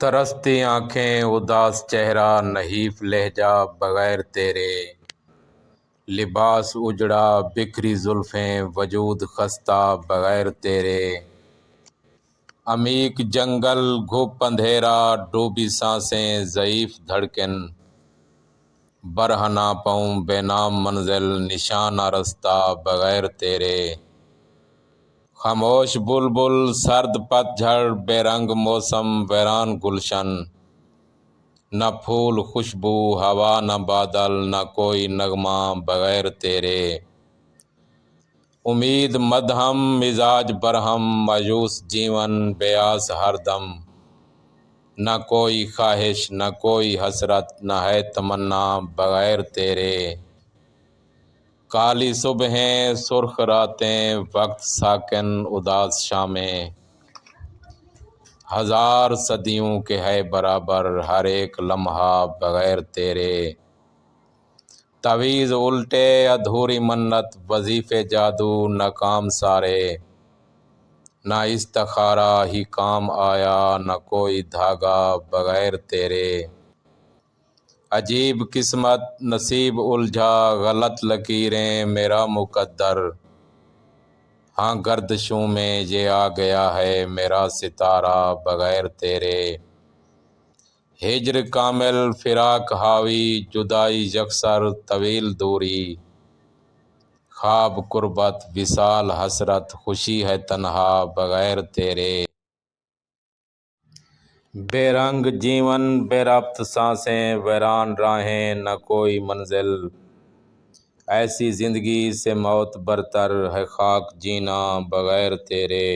ترستی آنکھیں اداس چہرہ نحیف لہجہ بغیر تیرے، لباس اجڑا بکھری زلفیں وجود خستہ بغیر تیرے، عمیق جنگل گھپ اندھیرا ڈوبی سانسیں ضعیف دھڑکن، برہ نہ پاؤں بے نام منزل نشانہ رستہ بغیر تیرے، خاموش بلبل سرد پت جھڑ بے رنگ موسم ویران گلشن، نہ پھول خوشبو ہوا نہ بادل نہ کوئی نغمہ بغیر تیرے، امید مدہم مزاج برہم مایوس جیون بے آس ہر دم، نہ کوئی خواہش نہ کوئی حسرت نہ ہے تمنا بغیر تیرے، کالی صبحیں سرخ راتیں وقت ساکن اداس شامیں، ہزار صدیوں کے ہے برابر ہر ایک لمحہ بغیر تیرے، تعویذ الٹے ادھوری منت وظیفے جادو ناکام سارے، نہ استخارہ ہی کام آیا نہ کوئی دھاگا بغیر تیرے، عجیب قسمت نصیب الجھا غلط لکیریں میرا مقدر، ہاں گردشوں میں یہ آ گیا ہے میرا ستارہ بغیر تیرے، ہجر کامل فراق حاوی جدائی یکسر طویل دوری، خواب قربت وصال حسرت خوشی ہے تنہا بغیر تیرے، بے رنگ جیون بے ربط سانسیں ویران راہیں نہ کوئی منزل، ایسی زندگی سے موت برتر ہے خاک جینا بغیر تیرے۔